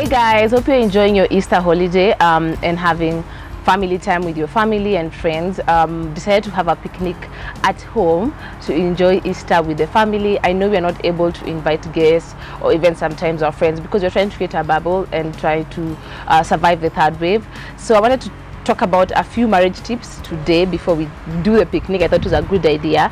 Hey guys, hope you're enjoying your Easter holiday and having family time with your family and friends. Decided to have a picnic at home to enjoy Easter with the family. I know we are not able to invite guests or even sometimes our friends because we're trying to create a bubble and try to survive the third wave. So I wanted to talk about a few marriage tips today before we do the picnic. I thought it was a good idea.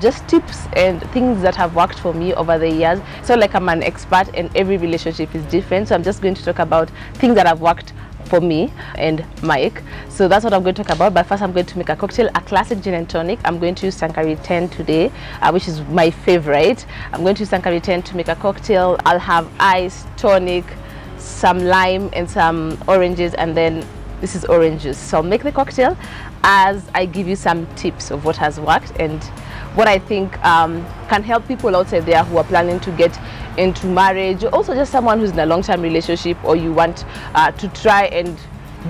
Just tips and things that have worked for me over the years. So like I'm an expert and every relationship is different. So I'm just going to talk about things that have worked for me and Mike. So that's what I'm going to talk about. But first I'm going to make a cocktail, a classic gin and tonic. I'm going to use Tanqueray 10 today, which is my favorite. I'm going to use Tanqueray 10 to make a cocktail. I'll have ice, tonic, some lime and some oranges, and then this is orange juice. So I'll make the cocktail as I give you some tips of what has worked and what I think can help people outside there who are planning to get into marriage, or also just someone who's in a long-term relationship, or you want to try and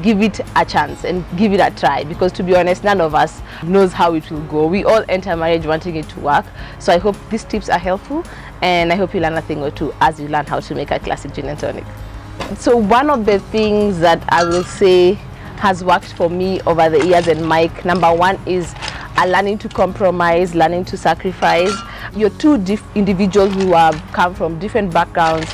give it a chance and give it a try, because to be honest, none of us knows how it will go. We all enter marriage wanting it to work. So I hope these tips are helpful, and I hope you learn a thing or two as you learn how to make a classic gin and tonic. So one of the things that I will say has worked for me over the years and Mike, number one is learning to compromise, learning to sacrifice. You're two individuals who have come from different backgrounds,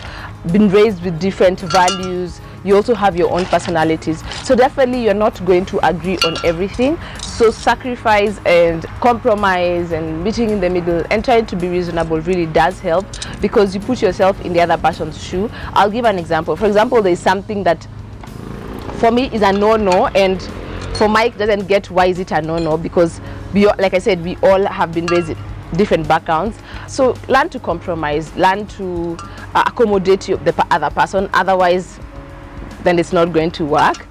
been raised with different values. You also have your own personalities. So definitely you're not going to agree on everything. So sacrifice and compromise and meeting in the middle and trying to be reasonable really does help, because you put yourself in the other person's shoe. I'll give an example. For example, there's something that for me is a no-no, and for Mike doesn't get why is it a no-no, because like I said, we all have been raised in different backgrounds. So learn to compromise, learn to accommodate the other person, otherwise then it's not going to work.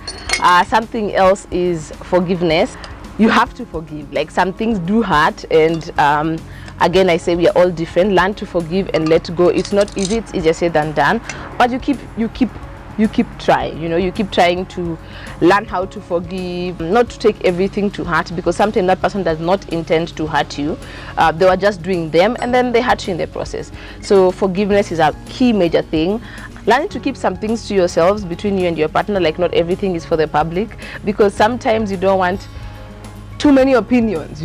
Something else is forgiveness. You have to forgive. Like, some things do hurt, and again I say we are all different. Learn to forgive and let go. It's not easy, it's easier said than done, but you keep trying, you keep trying to learn how to forgive, not to take everything to heart, because sometimes that person does not intend to hurt you. They were just doing them and then they hurt you in the process. So forgiveness is a key major thing. Learning to keep some things to yourselves between you and your partner, like not everything is for the public, because sometimes you don't want too many opinions,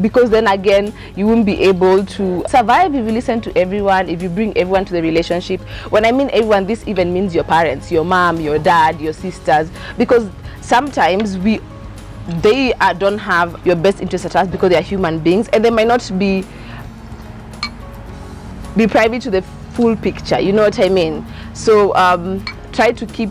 because then again you won't be able to survive if you listen to everyone, if you bring everyone to the relationship. When I mean everyone, this even means your parents, your mom, your dad, your sisters, because sometimes they don't have your best interest at heart, because they are human beings and they might not be privy to the full picture, you know what I mean? So try to keep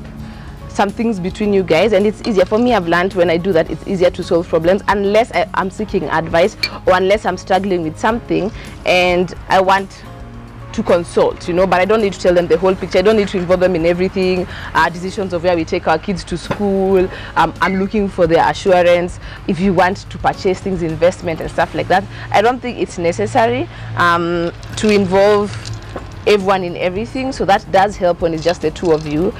some things between you guys, and it's easier. For me, I've learned when I do that, it's easier to solve problems, unless I'm seeking advice or unless I'm struggling with something and I want to consult, but I don't need to tell them the whole picture. I don't need to involve them in everything, decisions of where we take our kids to school. I'm looking for their assurance. If you want to purchase things, investment and stuff like that, I don't think it's necessary to involve everyone in everything. So that does help when it's just the two of you.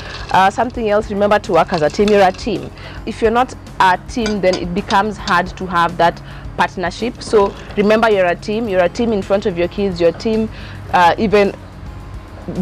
Something else, remember to work as a team. You're a team. If you're not a team, then it becomes hard to have that partnership. So remember, you're a team. You're a team in front of your kids. You're a team even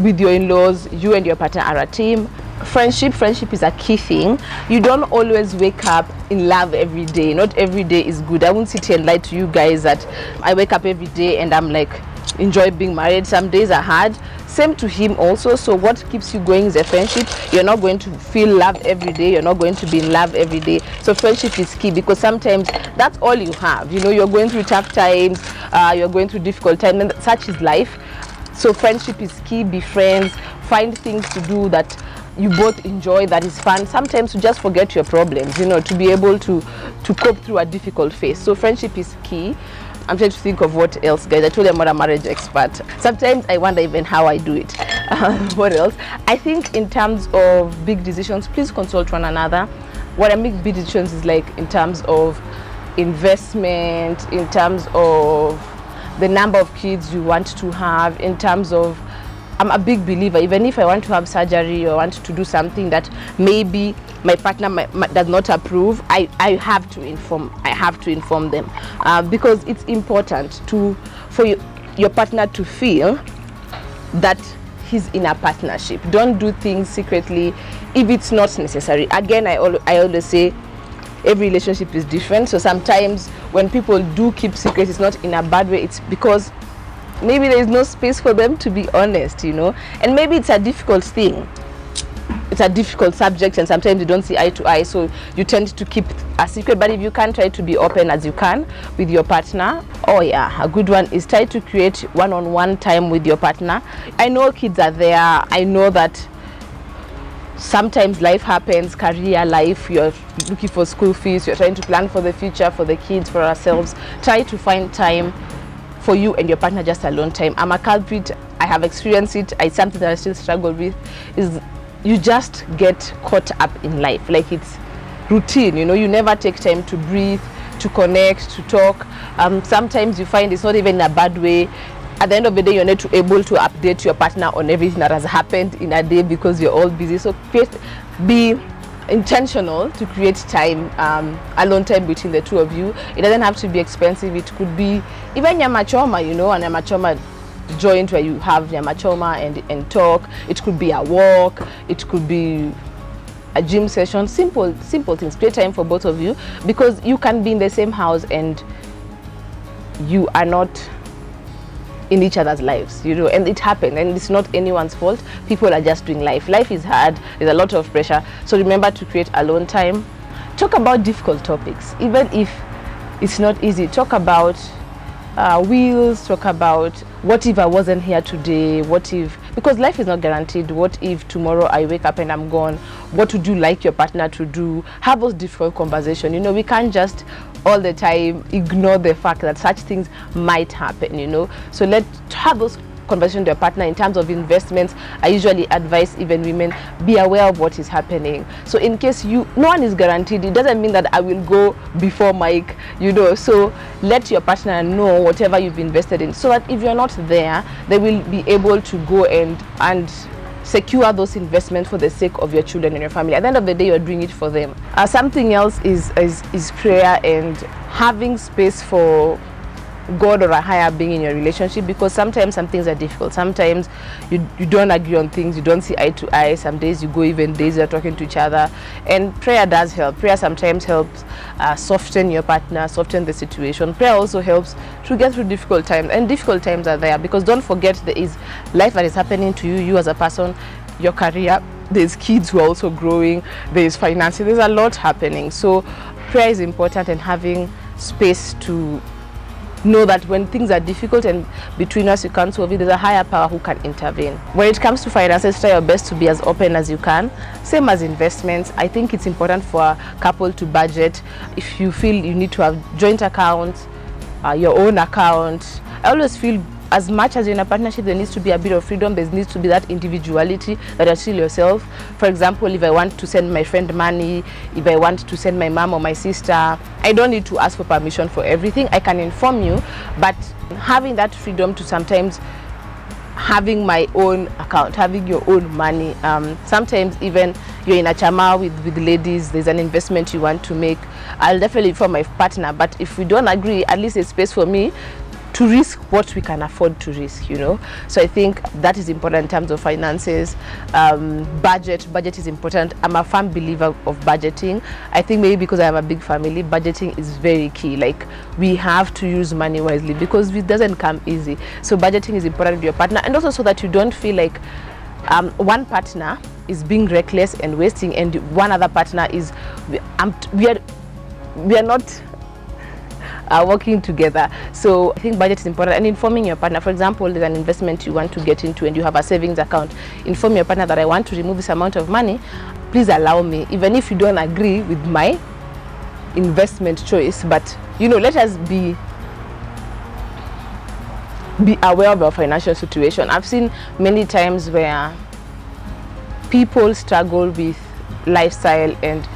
with your in-laws. You and your partner are a team. Friendship is a key thing. You don't always wake up in love every day. Not every day is good. I won't sit here and lie to you guys that I wake up every day and I'm like, enjoy being married. Some days are hard. Same to him also. So what keeps you going is a friendship. You're not going to feel loved every day. You're not going to be in love every day. So friendship is key, because sometimes that's all you have. You're going through tough times, you're going through difficult times, and such is life. So friendship is key. Be friends. Find things to do that you both enjoy, that is fun. Sometimes to just forget your problems, to be able to cope through a difficult phase. So friendship is key. I'm trying to think of what else, guys. I told you I'm not a marriage expert. Sometimes I wonder even how I do it. What else? I think in terms of big decisions, please consult one another. What I mean big decisions is like in terms of investment, in terms of the number of kids you want to have, in terms of, I'm a big believer, even if I want to have surgery or want to do something that maybe my partner does not approve, I have to inform them, because it's important for your partner to feel that he's in a partnership. Don't do things secretly if it's not necessary. Again, I always say every relationship is different. So sometimes when people do keep secrets, it's not in a bad way. It's because maybe there is no space for them to be honest, you know, and maybe it's a difficult thing. It's a difficult subject, and sometimes you don't see eye to eye, so you tend to keep a secret. But if you can, try to be open as you can with your partner. Oh yeah, a good one is try to create one-on-one time with your partner. I know kids are there. I know that sometimes life happens, career life, you're looking for school fees, you're trying to plan for the future, for the kids, for ourselves. Try to find time for you and your partner, just alone time. I'm a culprit. I have experienced it. It's something that I still struggle with. Is you just get caught up in life, like it's routine, you know. You never take time to breathe, to connect, to talk. Sometimes you find it's not even in a bad way. At the end of the day, you're not able to update your partner on everything that has happened in a day because you're all busy. So be intentional to create time, alone time between the two of you. It doesn't have to be expensive. It could be even nyama choma, you know, and nyama choma joint where you have nyama choma and talk. It could be a walk. It could be a gym session. Simple things. Create time for both of you, because you can be in the same house and you are not in each other's lives, you know, and it happened, and it's not anyone's fault. People are just doing life. Life is hard. There's a lot of pressure. So remember to create alone time. Talk about difficult topics, even if it's not easy. Talk about wills. Talk about what if I wasn't here today? What if, because life is not guaranteed. What if tomorrow I wake up and I'm gone? What would you like your partner to do? Have those difficult conversations. You know, we can't just all the time ignore the fact that such things might happen, you know. So let's have those conversations with your partner. In terms of investments, I usually advise even women, be aware of what is happening. So in case no one is guaranteed, it doesn't mean that I will go before Mike, you know. So let your partner know whatever you've invested in, so that if you're not there, they will be able to go and secure those investments for the sake of your children and your family. At the end of the day, you're doing it for them. Something else is prayer and having space for God or a higher being in your relationship, because sometimes some things are difficult. Sometimes you don't agree on things, you don't see eye to eye. Some days you go even days you're talking to each other, and prayer does help. Prayer sometimes helps soften your partner, soften the situation. Prayer also helps to get through difficult times, and difficult times are there because don't forget there is life that is happening to you as a person, your career, there's kids who are also growing, there's finances, there's a lot happening. So prayer is important, and having space to know that when things are difficult and between us you can't solve it, there's a higher power who can intervene. When it comes to finances, try your best to be as open as you can. Same as investments. I think it's important for a couple to budget. If you feel you need to have joint accounts, your own account, I always feel as much as you're in a partnership, there needs to be a bit of freedom. There needs to be that individuality that you're still yourself. For example, if I want to send my friend money, if I want to send my mom or my sister, I don't need to ask for permission for everything. I can inform you, but having that freedom to sometimes having my own account, having your own money. Sometimes even you're in a chama with ladies, there's an investment you want to make. I'll definitely inform my partner, but if we don't agree, at least there's space for me to risk what we can afford to risk, you know. So I think that is important in terms of finances. Budget is important. I'm a firm believer of budgeting. I think maybe because I have a big family, budgeting is very key. Like, we have to use money wisely because it doesn't come easy. So budgeting is important with your partner, and also so that you don't feel like one partner is being reckless and wasting, and one other partner is we are not working together. So I think budget is important, and informing your partner. For example, there's an investment you want to get into and you have a savings account. Inform your partner that I want to remove this amount of money. Please allow me, even if you don't agree with my investment choice, but you know, let us be aware of our financial situation. I've seen many times where people struggle with lifestyle and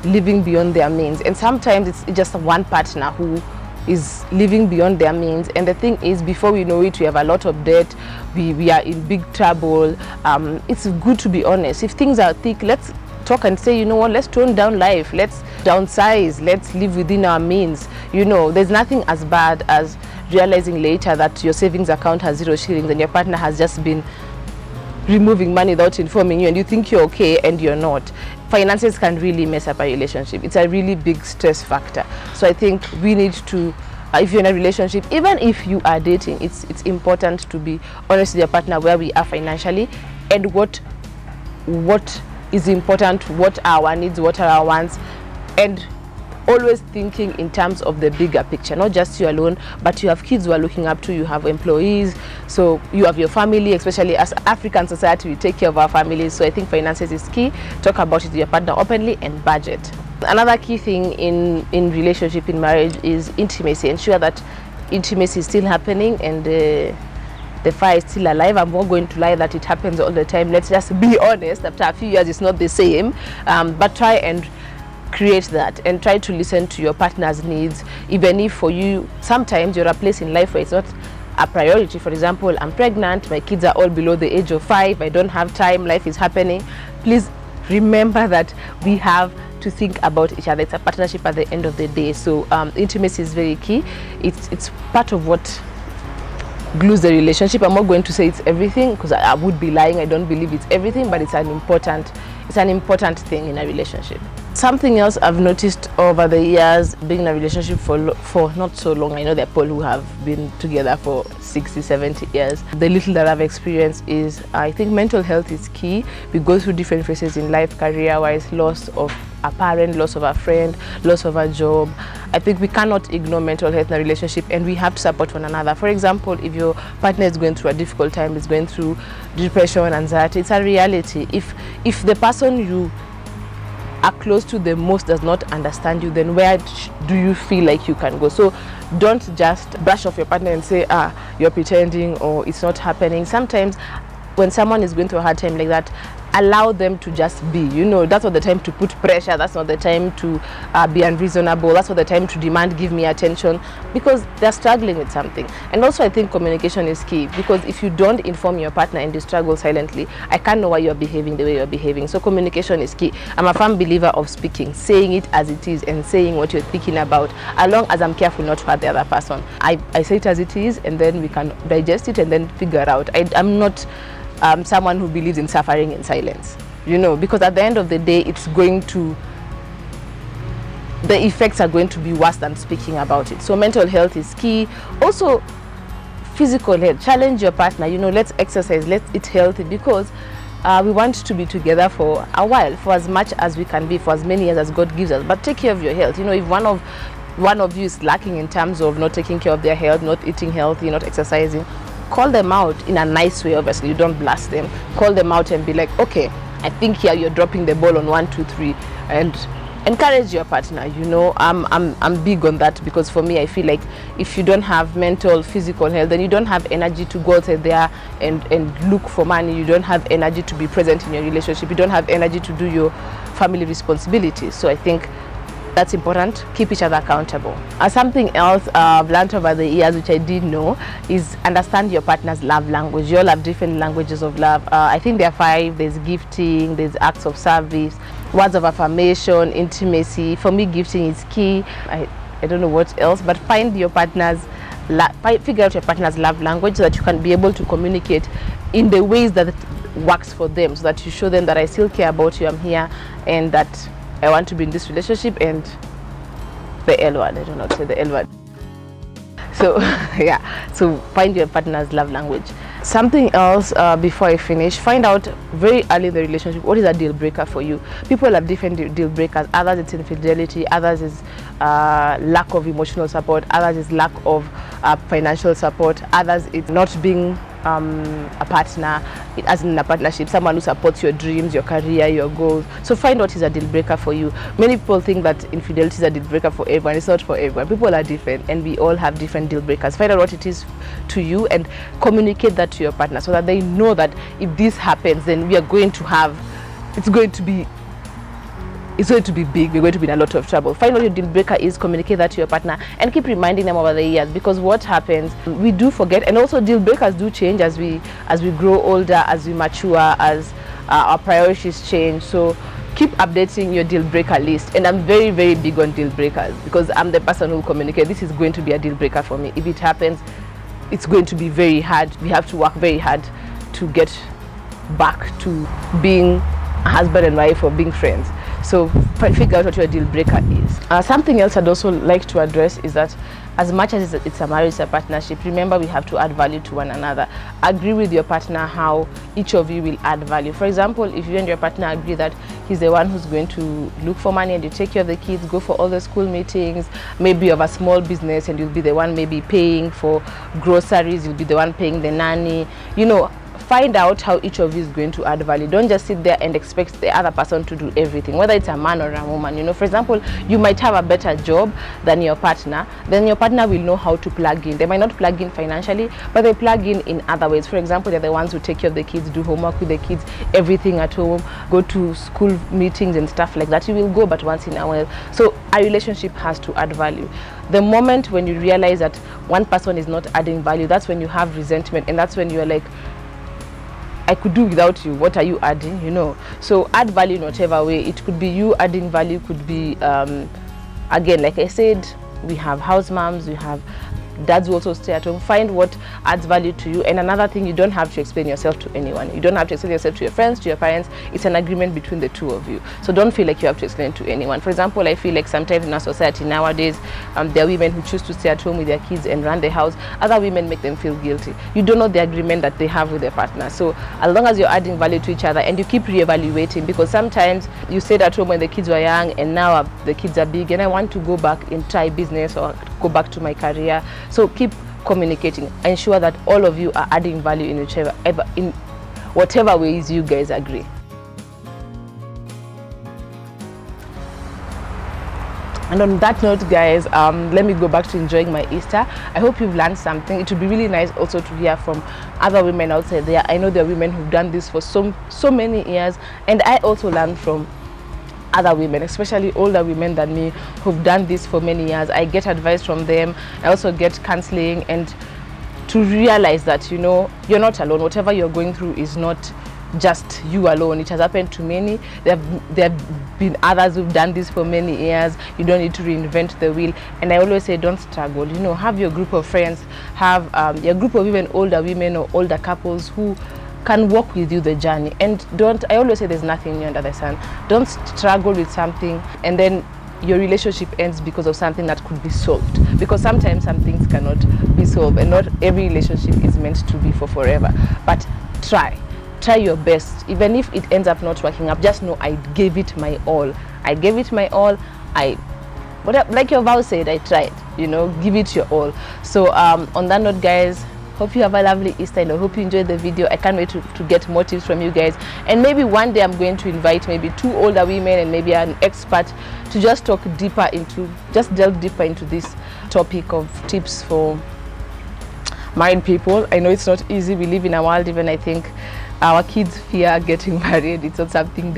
living beyond their means, and sometimes it's just one partner who is living beyond their means, and the thing is, before we know it, we have a lot of debt, we are in big trouble. It's good to be honest. If things are thick, let's talk and say, you know what, let's tone down life, let's downsize, let's live within our means. You know, there's nothing as bad as realizing later that your savings account has 0 shillings and your partner has just been removing money without informing you, and you think you're okay and you're not. Finances can really mess up a relationship. It's a really big stress factor. So I think we need to, if you're in a relationship, even if you are dating, it's important to be honest with your partner where we are financially, and what is important, what are our needs, what are our wants, and always thinking in terms of the bigger picture, not just you alone, but you have kids who are looking up to you, have employees, so you have your family. Especially as African society, we take care of our families. So I think finances is key. Talk about it with your partner openly, and budget. Another key thing in relationship, in marriage, is intimacy. Ensure that intimacy is still happening and the fire is still alive. I'm not going to lie that it happens all the time. Let's just be honest. After a few years, it's not the same, but try and create that, and try to listen to your partner's needs, even if for you sometimes you're a place in life where it's not a priority. For example, I'm pregnant, my kids are all below the age of 5, I don't have time, life is happening. Please remember that we have to think about each other. It's a partnership at the end of the day. So intimacy is very key. It's part of what glues the relationship. I'm not going to say it's everything, because I would be lying. I don't believe it's everything, but it's an important thing in a relationship. Something else I've noticed over the years, being in a relationship for not so long, I know there are people who have been together for 60, 70 years. The little that I've experienced is, I think mental health is key. We go through different phases in life, career-wise, loss of a parent, loss of a friend, loss of a job. I think we cannot ignore mental health in a relationship, and we have to support one another. For example, if your partner is going through a difficult time, is going through depression, anxiety, it's a reality. If the person you are close to the most does not understand you, then where do you feel like you can go? So don't just brush off your partner and say, you're pretending, or it's not happening. Sometimes when someone is going through a hard time like that, allow them to just be. You know, that's not the time to put pressure. That's not the time to be unreasonable. That's not the time to demand, give me attention, because they're struggling with something. And also I think communication is key, because if you don't inform your partner and they struggle silently, I can't know why you're behaving the way you're behaving. So communication is key. I'm a firm believer of speaking, saying it as it is, and saying what you're thinking about, as long as I'm careful not to hurt the other person. I say it as it is, and then we can digest it and then figure out. I'm not someone who believes in suffering in silence, you know, because at the end of the day, the effects are going to be worse than speaking about it. So mental health is key. Also physical health. Challenge your partner, you know, let's exercise, let's eat healthy, because we want to be together for a while, for as much as we can be, for as many years as God gives us. But take care of your health. You know, if one of you is lacking in terms of not taking care of their health, not eating healthy, not exercising, call them out in a nice way. Obviously, you don't blast them. Call them out and be like, okay, I think here you're dropping the ball on 1, 2, 3, and encourage your partner. You know, I'm big on that, because for me, I feel like if you don't have mental, physical health, then you don't have energy to go out there and look for money. You don't have energy to be present in your relationship. You don't have energy to do your family responsibilities. So I think that's important. Keep each other accountable. Something else I've learned over the years, which I didn't know, is understand your partner's love language. You all have different languages of love. I think there are 5. There's gifting, there's acts of service, words of affirmation, intimacy. For me, gifting is key. I don't know what else, but figure out your partner's love language, so that you can be able to communicate in the ways that works for them, so that you show them that I still care about you, I'm here, and that I want to be in this relationship, and the L word, I don't know how to say the L word. So yeah, so find your partner's love language. Something else before I finish, find out very early in the relationship what is a deal breaker for you. People have different deal breakers. Others it's infidelity, others is lack of emotional support, others is lack of financial support, others it's not being a partner, as in a partnership, someone who supports your dreams, your career, your goals. So find what is a deal breaker for you. Many people think that infidelity is a deal breaker for everyone. It's not for everyone. People are different, and we all have different deal breakers. Find out what it is to you and communicate that to your partner, so that they know that if this happens, then we are going to have, it's going to be big, we're going to be in a lot of trouble. Find what your deal breaker is, communicate that to your partner, and keep reminding them over the years, because what happens, we do forget. And also deal breakers do change as we grow older, as we mature, as our priorities change. So keep updating your deal breaker list. And I'm very, very big on deal breakers, because I'm the person who will communicate, this is going to be a deal breaker for me. If it happens, it's going to be very hard. We have to work very hard to get back to being husband and wife or being friends. So figure out what your deal breaker is. Something else I'd also like to address is that as much as it's a marriage, it's a partnership, remember we have to add value to one another. Agree with your partner how each of you will add value. For example, if you and your partner agree that he's the one who's going to look for money and you take care of the kids, go for all the school meetings, maybe you have a small business and you'll be the one maybe paying for groceries, you'll be the one paying the nanny, you know, find out how each of you is going to add value. Don't just sit there and expect the other person to do everything, whether it's a man or a woman. You know, for example, you might have a better job than your partner, then your partner will know how to plug in. They might not plug in financially, but they plug in other ways. For example, they're the ones who take care of the kids, do homework with the kids, everything at home, go to school meetings and stuff like that. You will go but once in a while. So a relationship has to add value. The moment when you realize that one person is not adding value, that's when you have resentment, and that's when you're like, I could do without you, what are you adding, you know? So add value in whatever way. It could be you adding value, could be again, like I said, we have house moms, we have dads who also stay at home. Find what adds value to you. And another thing, you don't have to explain yourself to anyone. You don't have to explain yourself to your friends, to your parents. It's an agreement between the two of you. So don't feel like you have to explain to anyone. For example, I feel like sometimes in our society nowadays, there are women who choose to stay at home with their kids and run the house. Other women make them feel guilty. You don't know the agreement that they have with their partner. So as long as you're adding value to each other and you keep reevaluating, because sometimes you stayed at home when the kids were young and now the kids are big and I want to go back and try business or go back to my career. So keep communicating. Ensure that all of you are adding value in whatever ways you guys agree. And on that note, guys, let me go back to enjoying my Easter. I hope you've learned something. It would be really nice also to hear from other women outside there. I know there are women who've done this for so many years, and I also learned from other women, especially older women than me who've done this for many years. I get advice from them. I also get counseling, and to realize that, you know, you're not alone. Whatever you're going through is not just you alone. It has happened to many. There have been others who've done this for many years. You don't need to reinvent the wheel. And I always say, don't struggle. You know, have your group of friends, have your group of even older women or older couples who can walk with you the journey. And I always say there's nothing new under the sun. Don't struggle with something and then your relationship ends because of something that could be solved, because sometimes some things cannot be solved, and not every relationship is meant to be for forever. But try your best. Even if it ends up not working up, just know I gave it my all. I gave it my all. Like your vow said, I tried. You know, give it your all. So on that note, guys, hope you have a lovely Easter, and I hope you enjoyed the video. I can't wait to get more tips from you guys. And maybe one day I'm going to invite maybe 2 older women and maybe an expert to just delve deeper into this topic of tips for married people. I know it's not easy. We live in a world, even I think our kids fear getting married. It's not something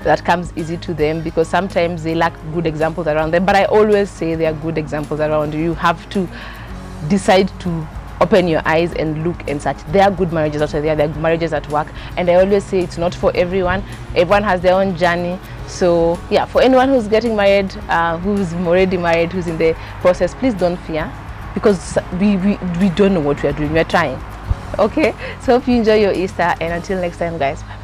that comes easy to them, because sometimes they lack good examples around them. But I always say there are good examples around you. You have to decide to open your eyes and look and search. There are good marriages out there. There are marriages at work, and I always say it's not for everyone. Everyone has their own journey. So yeah, for anyone who's getting married, who's already married, who's in the process, please don't fear, because we don't know what we are doing. We are trying. Okay, so hope you enjoy your Easter, and until next time, guys, bye.